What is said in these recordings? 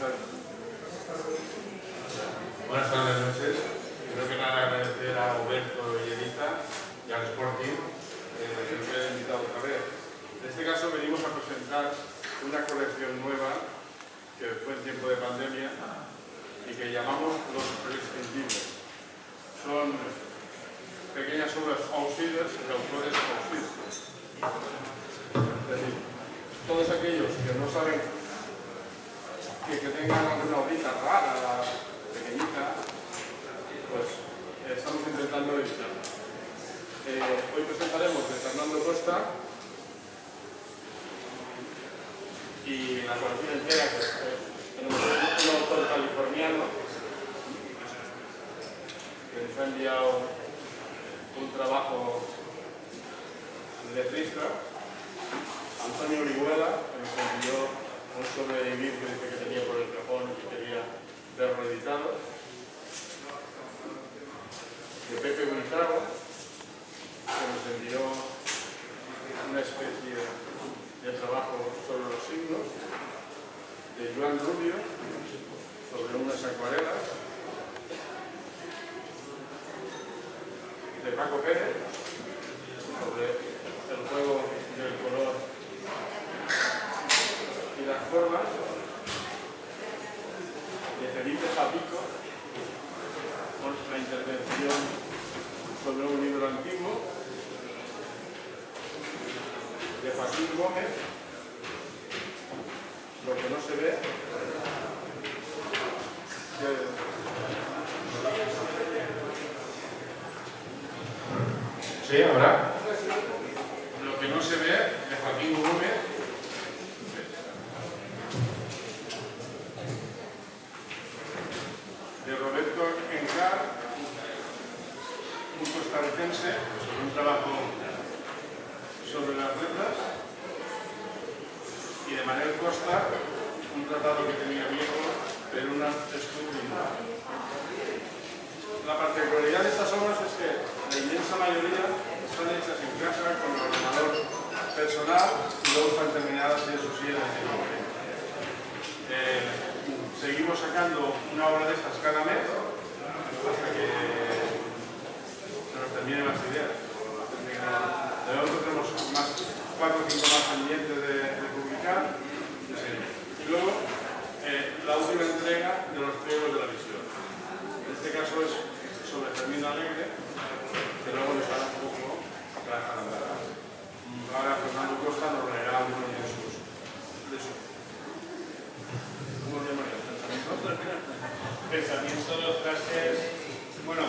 Buenas tardes, noches. Primero que nada agradecer a Roberto y Edita y al Sporting que nos han invitado otra vez. En este caso venimos a presentar una colección nueva que fue en tiempo de pandemia y que llamamos Los Prescindibles. Son pequeñas obras auxiliares de autores auxiliares. Es decir, todos aquellos que no saben que tengan alguna obrita rara, pequeñita, pues estamos intentando editarla. Hoy presentaremos de Fernando Costa y la colección entera, que tenemos un autor californiano que nos ha enviado un trabajo de letrista, Antonio Orihuela, que nos envió un sobrevivir que dice que tenía por el cajón y que quería verlo editado, de Pepe Buitrago, que nos envió una especie de trabajo sobre los signos, de Joan Rubio, sobre unas acuarelas, de Paco Pérez, sobre el juego del color y las formas, de Felipe Zapico, con la intervención sobre un libro antiguo, de Joaquín Gómez, Lo que no se ve, ¿sí? ¿Ahora? Lo que no se ve, de Joaquín Gómez, de Roberto Encar, un costarricense, sobre un trabajo sobre las letras, y de Manuel Costa, un tratado que tenía viejo, pero una escultura. La particularidad de estas obras es que la inmensa mayoría están hechas en casa con el ordenador personal y luego están terminadas en sus sierras. Seguimos sacando una obra de estas cada mes hasta que se nos terminen las ideas. De momento tenemos 4 o 5 más pendientes de publicar. Y luego la última entrega de los pliegos de la visión. En este caso es sobre Fermín Alegre, que luego les hará un poco para andar. Ahora Fernando Costa nos leerá uno de sus. ¿Cómo se llama? Pensamientos, frases. Bueno,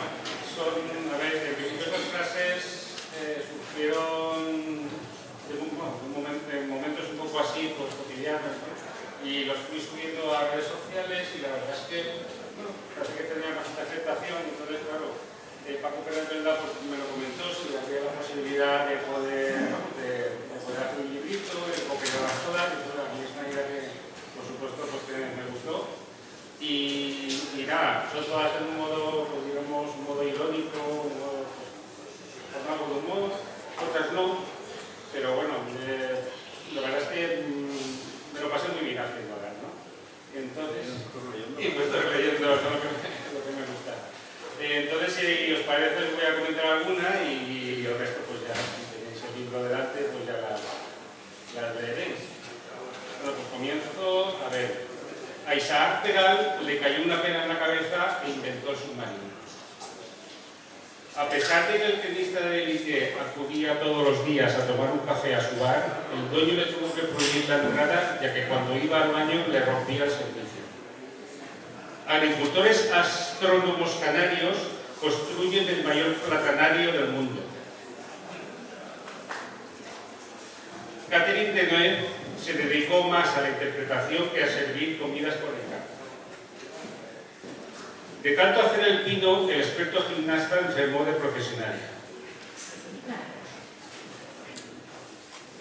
son, a ver, en principio estas frases surgieron en momentos un poco así, pues, cotidianos, ¿no? Y los fui subiendo a redes sociales y la verdad es que, bueno, parece que tenía bastante aceptación. Entonces, claro, Paco Pérez Belda pues, me lo comentó si había la posibilidad de poder hacer un librito, de copiarlas todas, y pues, a mí es una idea que, por supuesto, pues, que me gustó. Y nada, son todas en un modo, pues, digamos, un modo irónico, un modo, pues, con algo de humor, otras no, pero bueno, la verdad es que me lo pasé muy bien haciéndolas, ¿no? Entonces, y pues estoy leyendo lo que me gusta. Entonces, si os parece, os voy a comentar alguna y el resto, pues ya, si tenéis el libro delante, pues ya las leeréis. Bueno, pues comienzo, a ver. A Isaac Peral le cayó una pena en la cabeza e inventó el submarino. A pesar de que el tenista de élite acudía todos los días a tomar un café a su bar, el dueño le tuvo que prohibir la entrada, ya que cuando iba al baño le rompía el servicio. Agricultores astrónomos canarios construyen el mayor platanario del mundo. Catherine Deneuve se dedicó más a la interpretación que a servir comidas por encargo. De tanto hacer el pino, el experto gimnasta enfermó de profesionaria.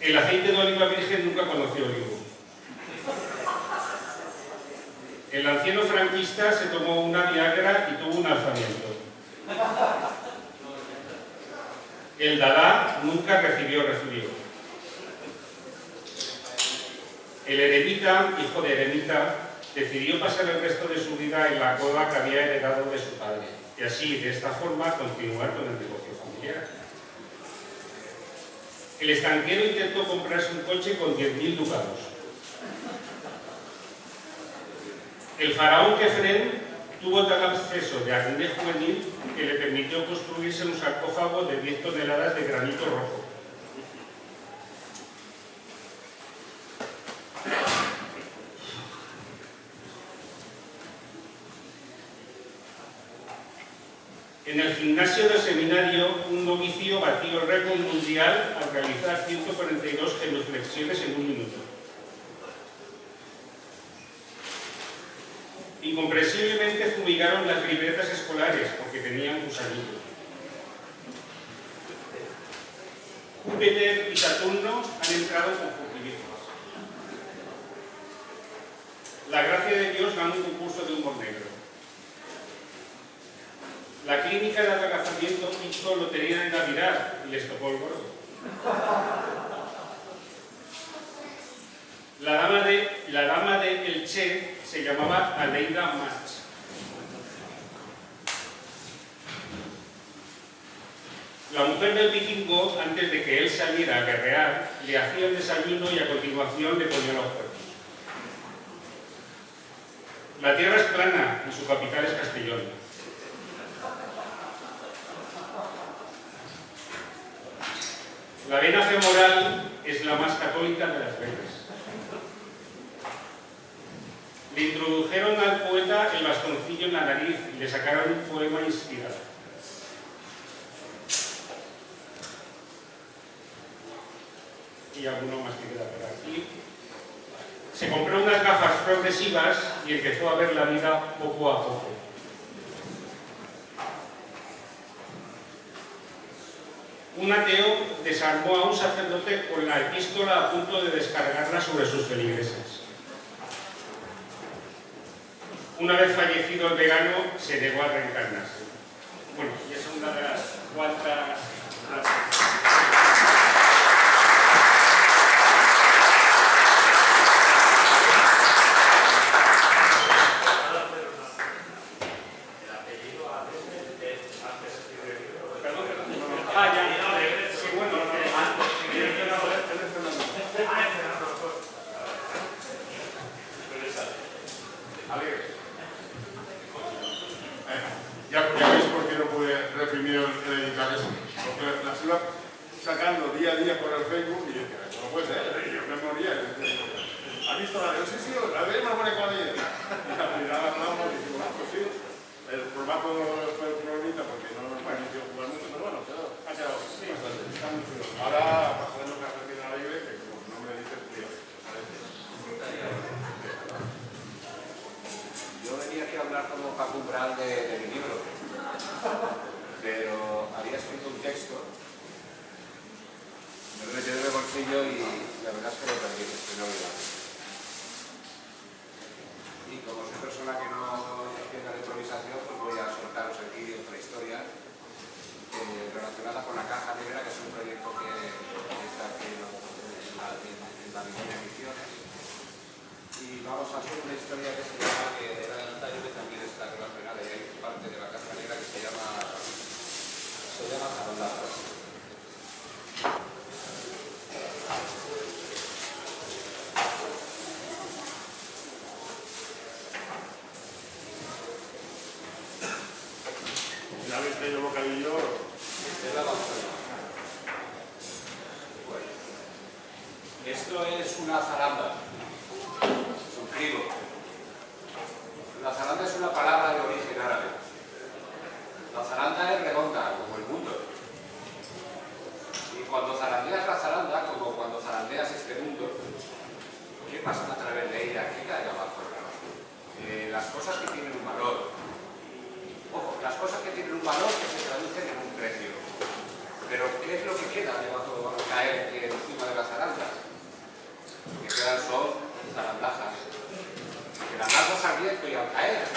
El aceite de oliva virgen nunca conoció olivo. El anciano franquista se tomó una Viagra y tuvo un alzamiento. El Dada nunca recibió. El eremita, hijo de eremita, decidió pasar el resto de su vida en la cueva que había heredado de su padre y así, de esta forma, continuar con el negocio familiar. El estanquero intentó comprarse un coche con 10.000 ducados. El faraón Kefren tuvo tal exceso de acné juvenil que le permitió construirse un sarcófago de 10 toneladas de granito rojo. En el gimnasio del seminario, un novicio batió el récord mundial al realizar 142 genuflexiones en un minuto. Incomprensiblemente fumigaron las libretas escolares porque tenían gusanillos. Júpiter y Saturno han entrado con populismos. La gracia de Dios ganó un concurso de humor negro. La clínica de adelgazamiento hizo lotería de Navidad y les tocó el gordo. La dama de Elche se llamaba Aleida Mach. La mujer del vikingo, antes de que él saliera a guerrear, le hacía el desayuno y a continuación le ponía los cuernos. La tierra es plana y su capital es Castellón. La vena femoral es la más católica de las venas. Le introdujeron al poeta el bastoncillo en la nariz y le sacaron un poema inspirado. Y alguno más que queda por aquí. Se compró unas gafas progresivas y empezó a ver la vida poco a poco. Un ateo desarmó a un sacerdote con la epístola a punto de descargarla sobre sus feligreses. Una vez fallecido el vegano, se negó a reencarnarse. Bueno, y esa es una de las cuantas frases. Ya veis por qué no pude reprimir el editar eso. Porque las iba sacando día a día por el Facebook y decía, no puede ser, yo me moría. ¿Has visto la de? Sí, sí, la de más buena que la de ella. Y al final hablamos y dijimos, pues sí, el formato fue bonita porque no nos permitió jugar mucho, pero bueno, ha quedado bastante. Está muy chulo. Ahora pasaremos a la Argentina Libre, que como su nombre dice, tío. Yo venía aquí a hablar como Paco Umbral de mi libro, pero había escrito un texto, me lo metí en el bolsillo y la verdad es que lo perdí, que no olvidado. Y como soy persona que no entiende la improvisación, pues voy a soltaros aquí otra historia relacionada con la Caja Negra, que es un proyecto que está aquí en la Vivienda Ediciones. Y vamos a hacer una historia que se llama, que era el antaño, que también está relacionada, y hay parte de la Caja Negra que se llama Zarandazas. ¿Ya habéis traído bocadillo? Es la Barcelona. Bueno, esto es una zaranda. Suscribo. La zaranda es una palabra de origen árabe. La zaranda es redonda, como el mundo. Y cuando zarandeas la zaranda, como cuando zarandeas este mundo, ¿qué pasa a través de ella? ¿Qué cae abajo? Las cosas que tienen un valor. Ojo, las cosas que tienen un valor que se traducen en un precio. Pero ¿qué es lo que queda debajo de caer encima de la zaranda? Lo que quedan son zarandajas. Que las lanzas al viento y al caer,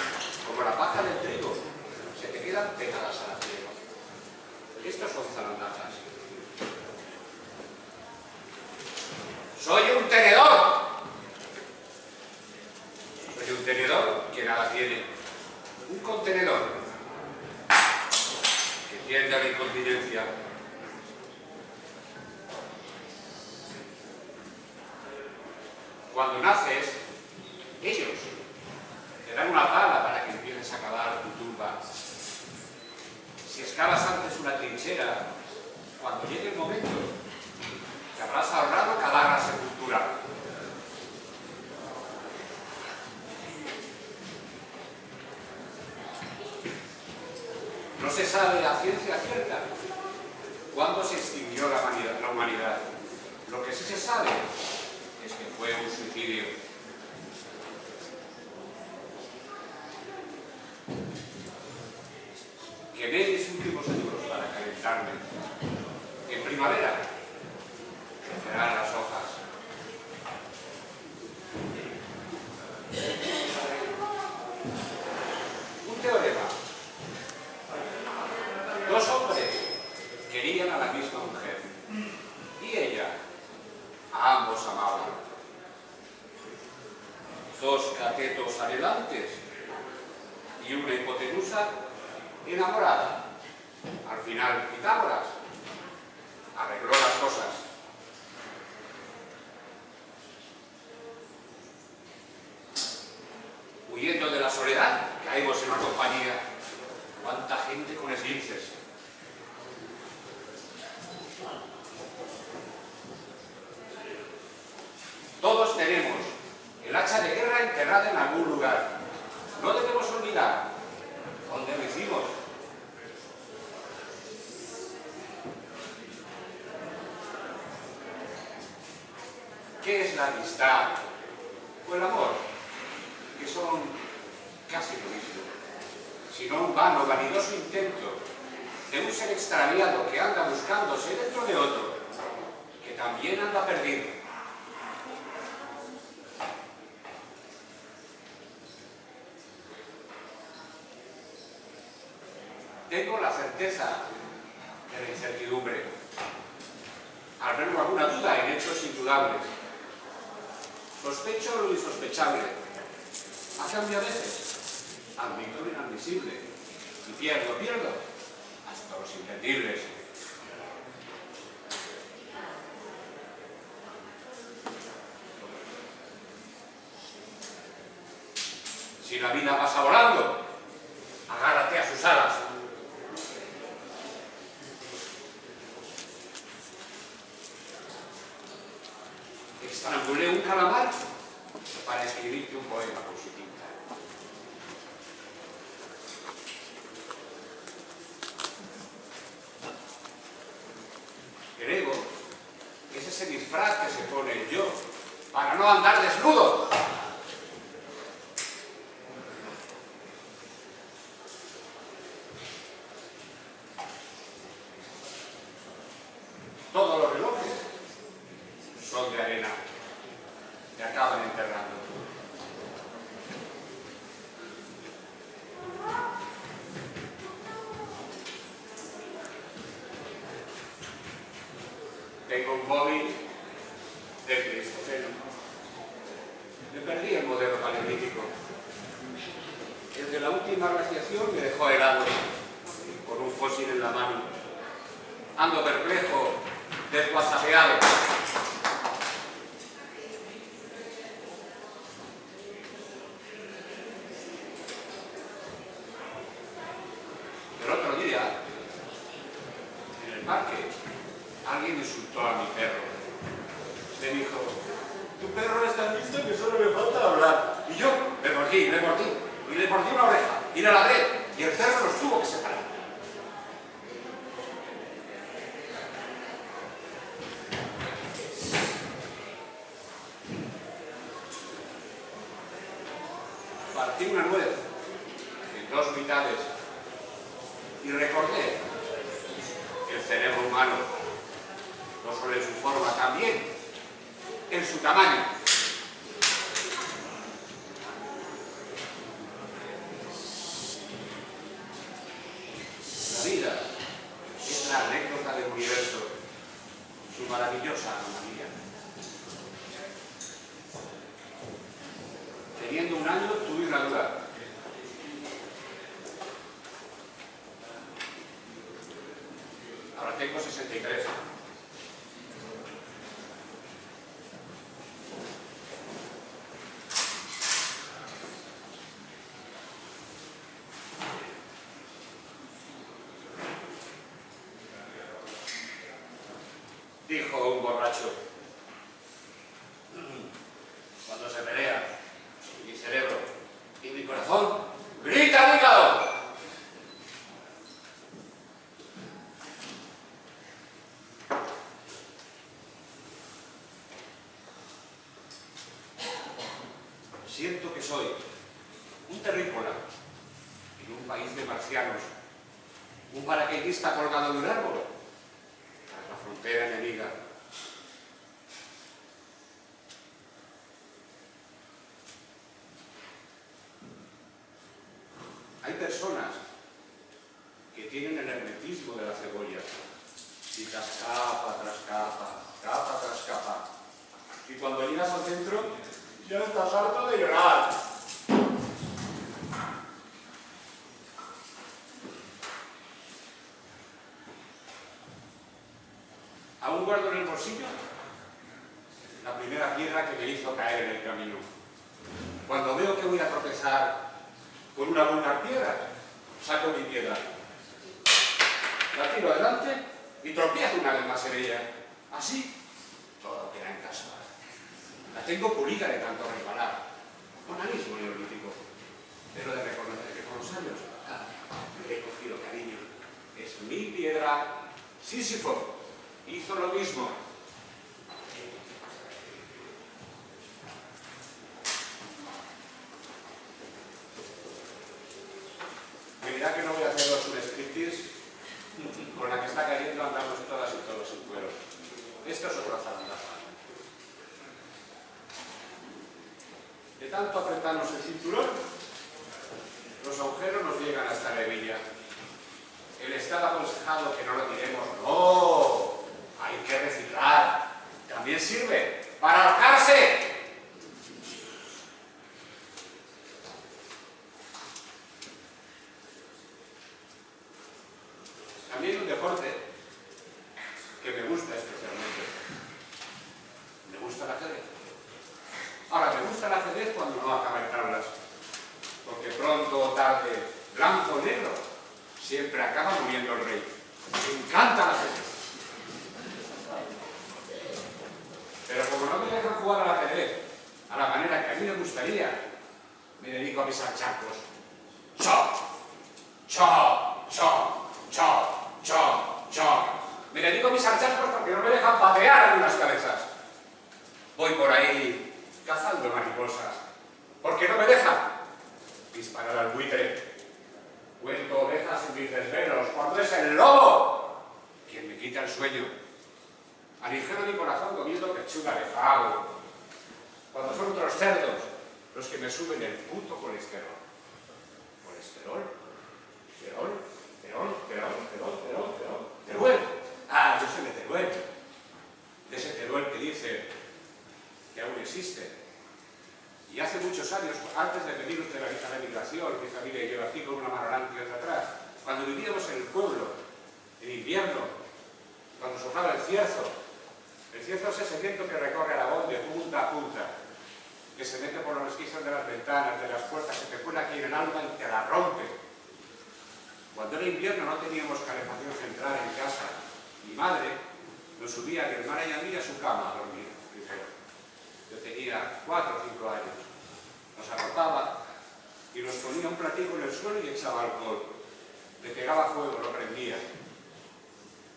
como la paja del trigo, se te quedan pegadas a la tierra. Estos son zarandajas. ¡Soy un tenedor! Soy un tenedor que nada tiene. Un contenedor que tiende a la incontinencia. Cuando naces, ellos te dan una pala para que empieces a cavar tu tumba. Si excavas antes una trinchera, cuando llegue el momento, te habrás ahorrado cavar la sepultura. No se sabe a ciencia cierta cuándo se extinguió la humanidad. Lo que sí se sabe es que fue un suicidio. Quemé mis últimos libros para calentarme. En primavera crecerán las hojas. Un teorema. Dos hombres querían a la misma mujer y ella a ambos amaba. Dos catetos anhelantes y una hipotenusa enamorada. Al final, Pitágoras arregló las cosas. Huyendo de la soledad, caímos en una compañía. ¿Cuánta gente con eslinces? Todos tenemos el hacha de guerra enterrada en algún lugar. No debemos olvidar dónde lo hicimos. ¿Qué es la amistad o el amor? Que son casi lo mismo, sino un vano, vanidoso intento de un ser extraviado que anda buscándose dentro de otro, que también anda perdido. Tengo la certeza de la incertidumbre, al menos alguna duda en hechos indudables. Sospecho lo insospechable. A cambio a veces, admito lo inadmisible. Y pierdo hasta los entendibles. Si la vida pasa volando, agárrate a sus alas. Estrangulé un calamar para escribirte un poema con su tinta. El ego es ese disfraz que se pone el yo para no andar desnudo. Todos los relojes son de arena, te acaban enterrando. Tengo un móvil del Pleistoceno. Me perdí el modelo paleolítico. El de la última glaciación me dejó helado, con un fósil en la mano. Ando perplejo, desguasapeado. El otro día, en el parque, alguien insultó a mi perro. Me dijo, tu perro es tan listo que solo le falta hablar. Y yo me mordí, y le mordí una oreja, y le ladré, y el perro los tuvo que separar. Partí una nuez en dos mitades y recordé que el cerebro humano, no solo en su forma, también en su tamaño. La vida es la anécdota del universo, su maravillosa anomalía. Teniendo un año, tuve una duda. Ahora tengo 63. Dijo un borracho, cuando se pelea, mi cerebro y mi corazón grita al hígado. Siento que soy un terrícola en un país de marcianos, un paracaidista colgado de un árbol, tras la frontera enemiga. Hay personas que tienen el hermetismo de la cebolla, quitas capa tras capa, capa tras capa, y cuando llegas al centro ya estás harto de llorar. Aún guardo en el bolsillo la primera piedra que me hizo caer en el camino. Cuando veo que voy a tropezar con una buena piedra, saco mi piedra, la tiro adelante y tropiezo una vez más en ella. Así, todo queda en casa. La tengo pulida de tanto resbalar. Onanismo neolítico. Pero de reconocer que con los años le he cogido cariño. Es mi piedra. Sísifo hizo lo mismo. Me dirá que no voy a haceros un striptease con la que está cayendo andamos todas y todos en cuero. Esto es otra zarandaza. De tanto apretarnos el cinturón, los agujeros nos llegan hasta la hebilla. El Estado ha aconsejado que no lo tiremos. ¡No! Hay que reciclar. También sirve para ahorcarse. También un deporte que me gusta especialmente. Me gusta el ajedrez. Ahora, me gusta el ajedrez cuando no acaba en tablas, porque pronto o tarde, blanco o negro, siempre acaba muriendo el rey. Me encanta el ajedrez. Pero como no me dejan jugar al ajedrez a la manera que a mí me gustaría, me dedico a pisar charcos. ¡Chop! ¡Chop! ¡Chop! ¡Chop! ¡Chop! ¡Chop! Me dedico a pisar charcos porque no me dejan patear algunas cabezas. Voy por ahí cazando mariposas, porque no me dejan disparar al buitre. Cuento ovejas en mis desvelos, cuando es el lobo quien me quita el sueño. Aligero mi corazón comiendo pechuga de pavo, cuando son otros cerdos los que me suben el puto colesterol. ¿Colesterol? ¿Terol? ¿Terol? ¿Terol? ¿Terol? ¿Terol? ¿Terol? ¿Teruel? Ah, yo soy de Teruel. De ese Teruel que dice que aún existe. Y hace muchos años, antes de venir usted a la lista de migración, mi familia y yo aquí con una mano adelante y otra atrás, cuando vivíamos en el pueblo, en invierno, cuando soplaba el cierzo es ese viento que recorre Aragón de punta a punta, que se mete por los resquicios de las ventanas, de las puertas, se te pone aquí en el alma y te la rompe. Cuando era invierno no teníamos calefacción central en casa. Mi madre nos subía a mi hermana y a mí a su cama a dormir primero. Yo tenía 4 o 5 años. Nos arropaba y nos ponía un platico en el suelo y echaba alcohol. Le pegaba fuego, lo prendía.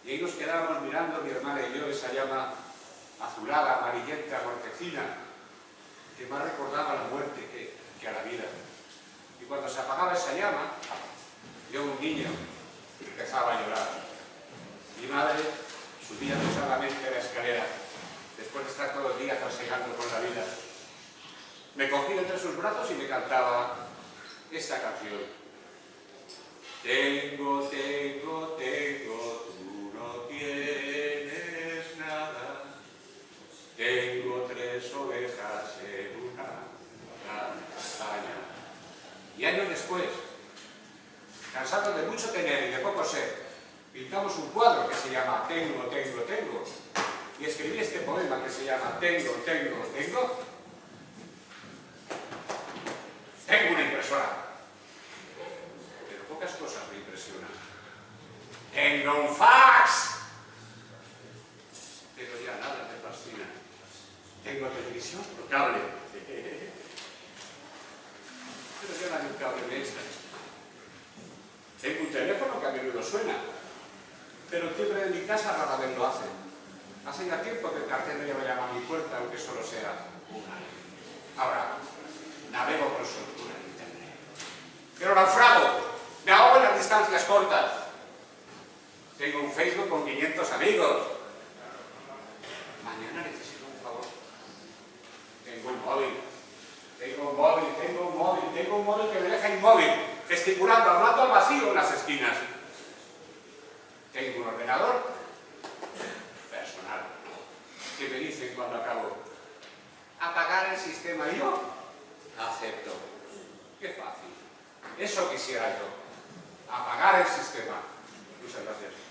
Y ahí nos quedábamos mirando, mi hermana y yo, esa llama azulada, amarillenta, mortecina, que más recordaba la muerte que a la vida. Y cuando se apagaba esa llama, yo, un niño, empezaba a llorar. Mi madre subía pesadamente la escalera, después de estar todo el día trasegando con la vida. Me cogía entre sus brazos y me cantaba esta canción. Tengo, tengo, tengo, tú no tienes nada. Tengo 3 ovejas en una castaña. Y años después, cansados de mucho tener y de poco ser, pintamos un cuadro que se llama Tengo, tengo, tengo. Y escribí este poema que se llama Tengo, tengo, tengo. Tengo una impresora. Pero pocas cosas me impresionan. Tengo un fax. Pero ya nada me fascina. Tengo televisión por cable. Pero ya nadie un cable me extra. Tengo un teléfono que a menudo suena. Pero el timbre de mi casa rara vez lo hace. Hace ya tiempo que el cartero ya me llama a mi puerta, aunque solo sea una. Ahora, navego con soltura en internet. Pero naufrago, me ahogo en las distancias cortas. Tengo un Facebook con 500 amigos. Mañana necesito un favor. Tengo un móvil. Tengo un móvil, tengo un móvil, tengo un móvil que me deja inmóvil, gesticulando, hablando al vacío en las esquinas. Tengo un ordenador personal que me dicen cuando acabo: apagar el sistema. Y yo acepto. Qué fácil. Eso quisiera yo. Apagar el sistema. Muchas gracias.